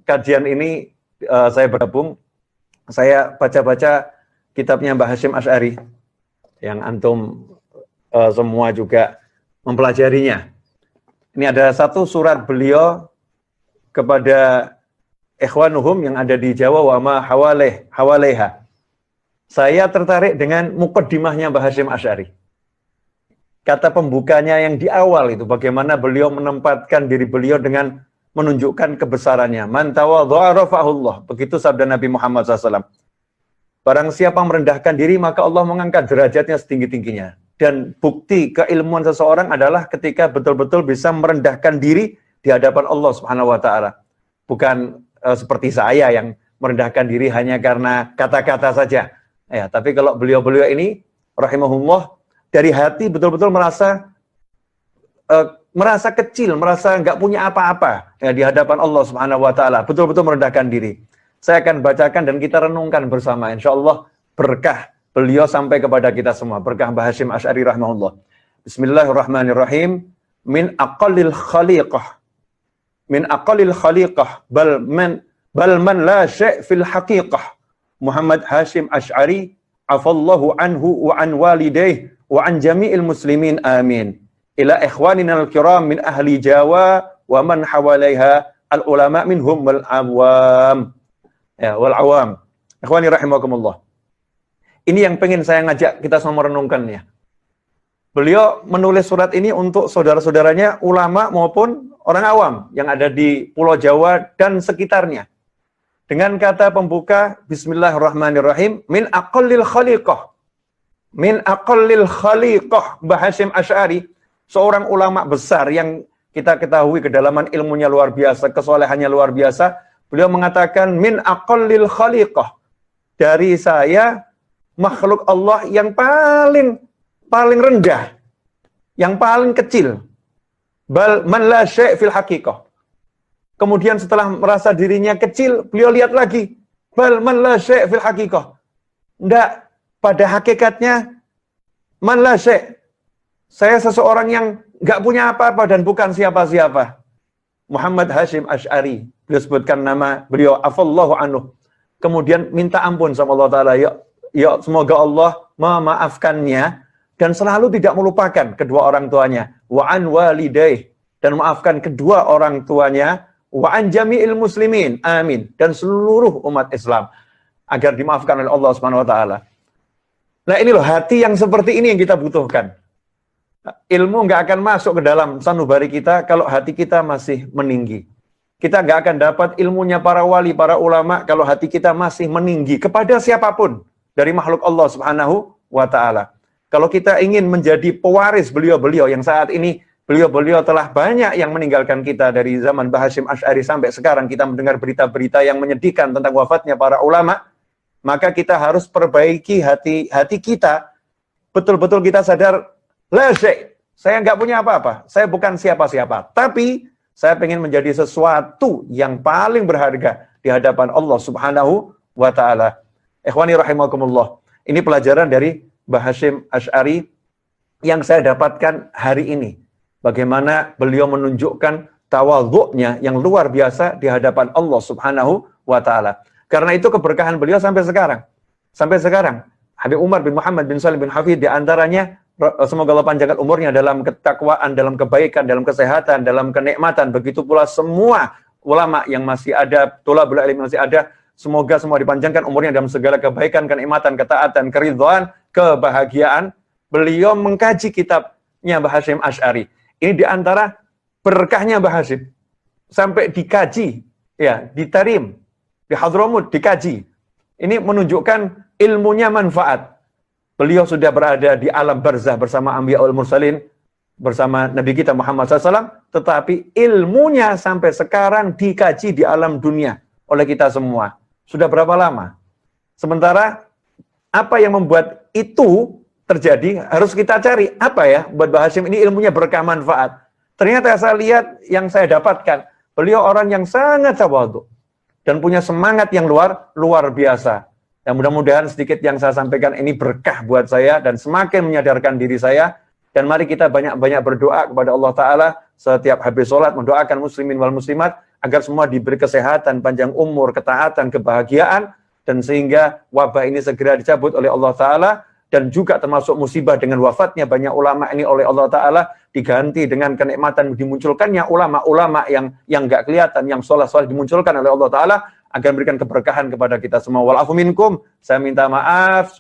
kajian ini saya bergabung, saya baca-baca kitabnya Mbah Hasyim Asy'ari yang antum semua juga mempelajarinya. Ini ada satu surat beliau kepada ikhwanuhum yang ada di Jawa, wa ma hawalaiha. Saya tertarik dengan muqaddimahnya Mbah Hasyim Asy'ari. Kata pembukanya yang di awal itu, bagaimana beliau menempatkan diri beliau dengan menunjukkan kebesarannya. Man tawadha'a rafa'ahullah. Begitu sabda Nabi Muhammad SAW. Barang siapa merendahkan diri, maka Allah mengangkat derajatnya setinggi-tingginya. Dan bukti keilmuan seseorang adalah ketika betul-betul bisa merendahkan diri di hadapan Allah Subhanahu wa taala. Bukan seperti saya yang merendahkan diri hanya karena kata-kata saja. Ya, tapi kalau beliau-beliau ini rahimahullah dari hati betul-betul merasa kecil, merasa nggak punya apa-apa ya, di hadapan Allah Subhanahu wa taala, betul-betul merendahkan diri. Saya akan bacakan dan kita renungkan bersama. Insyaallah berkah beliau sampai kepada kita semua. Berkah Mbah Hasyim Asy'ari rahimahullah. Bismillahirrahmanirrahim. Min aqallil khaliqah. Min aqallil khaliqah bal man la syai' fil haqiqah. Muhammad Hasyim Asy'ari afallahu anhu wa an walidayhi wa an jami'il muslimin amin. Ila ikhwanina al-kiram min ahli Jawa wa man hawalaiha al-ulama minhum wal awam. Ya, wal awam. Ikhwani rahimakumullah. Ini yang pengen saya ngajak kita semua merenungkannya. Beliau menulis surat ini untuk saudara-saudaranya ulama maupun orang awam yang ada di Pulau Jawa dan sekitarnya. Dengan kata pembuka Bismillahirrahmanirrahim, min aqallil khaliqah. Min aqallil khaliqah. Mbah Hasyim Asy'ari, seorang ulama besar yang kita ketahui kedalaman ilmunya luar biasa, kesolehannya luar biasa. Beliau mengatakan min aqallil khaliqah. Dari saya makhluk Allah yang paling rendah, yang paling kecil. Bal man la syai' fil haqiqah. Kemudian setelah merasa dirinya kecil, beliau lihat lagi. Bal man la syai' fil haqiqah. Enggak, pada hakikatnya man la syai'. Saya seseorang yang enggak punya apa-apa dan bukan siapa-siapa. Muhammad Hasyim Asy'ari. Beliau sebutkan nama beliau, afallahu anhu. Kemudian minta ampun sama Allah Ta'ala. Ya semoga Allah memaafkannya dan selalu tidak melupakan kedua orang tuanya. Wa an walidayhi. Dan maafkan kedua orang tuanya. Wa an jami'il muslimin. Amin. Dan seluruh umat Islam. Agar dimaafkan oleh Allah Subhanahu wa taala. Nah ini loh, hati yang seperti ini yang kita butuhkan. Ilmu nggak akan masuk ke dalam sanubari kita kalau hati kita masih meninggi. Kita nggak akan dapat ilmunya para wali, para ulama kalau hati kita masih meninggi kepada siapapun dari makhluk Allah Subhanahu wa taala. Kalau kita ingin menjadi pewaris beliau-beliau yang saat ini beliau-beliau telah banyak yang meninggalkan kita dari zaman Mbah Hasyim Asy'ari sampai sekarang kita mendengar berita-berita yang menyedihkan tentang wafatnya para ulama, maka kita harus perbaiki hati kita. Betul-betul kita sadar, la syai', saya nggak punya apa-apa, saya bukan siapa-siapa, tapi saya ingin menjadi sesuatu yang paling berharga di hadapan Allah Subhanahu wa taala. Ikhwani rahimakumullah. Ini pelajaran dari Mbah Hasyim Asy'ari yang saya dapatkan hari ini. Bagaimana beliau menunjukkan tawadhu'nya yang luar biasa di hadapan Allah Subhanahu wa taala. Karena itu keberkahan beliau sampai sekarang. Sampai sekarang Habib Umar bin Muhammad bin Salim bin Hafidh di antaranya, semoga Allah panjangkan umurnya dalam ketakwaan, dalam kebaikan, dalam kesehatan, dalam kenikmatan. Begitu pula semua ulama yang masih ada, thalabul ilmi masih ada, semoga semua dipanjangkan umurnya dalam segala kebaikan, kenikmatan, ketaatan, keridhaan, kebahagiaan. Beliau mengkaji kitabnya Mbah Hasyim Asy'ari. Ini di antara berkahnya Mbah Hasyim. Sampai dikaji, ya, ditarim, di Hadramut dikaji. Ini menunjukkan ilmunya manfaat. Beliau sudah berada di alam barzah bersama Anbiyaul Mursalin, bersama Nabi kita Muhammad SAW, tetapi ilmunya sampai sekarang dikaji di alam dunia oleh kita semua. Sudah berapa lama? Sementara apa yang membuat itu terjadi harus kita cari. Apa ya buat Mbah Hasyim ini ilmunya berkah manfaat. Ternyata saya lihat yang saya dapatkan, beliau orang yang sangat tawadhu dan punya semangat yang luar biasa. Dan mudah-mudahan sedikit yang saya sampaikan ini berkah buat saya dan semakin menyadarkan diri saya. Dan mari kita banyak-banyak berdoa kepada Allah Ta'ala setiap habis sholat, mendoakan muslimin wal muslimat agar semua diberi kesehatan, panjang umur, ketaatan, kebahagiaan, dan sehingga wabah ini segera dicabut oleh Allah Ta'ala, dan juga termasuk musibah dengan wafatnya banyak ulama ini oleh Allah Ta'ala, diganti dengan kenikmatan dimunculkannya ulama-ulama yang nggak kelihatan, yang soleh-soleh dimunculkan oleh Allah Ta'ala, agar memberikan keberkahan kepada kita semua. Walafu minkum, saya minta maaf.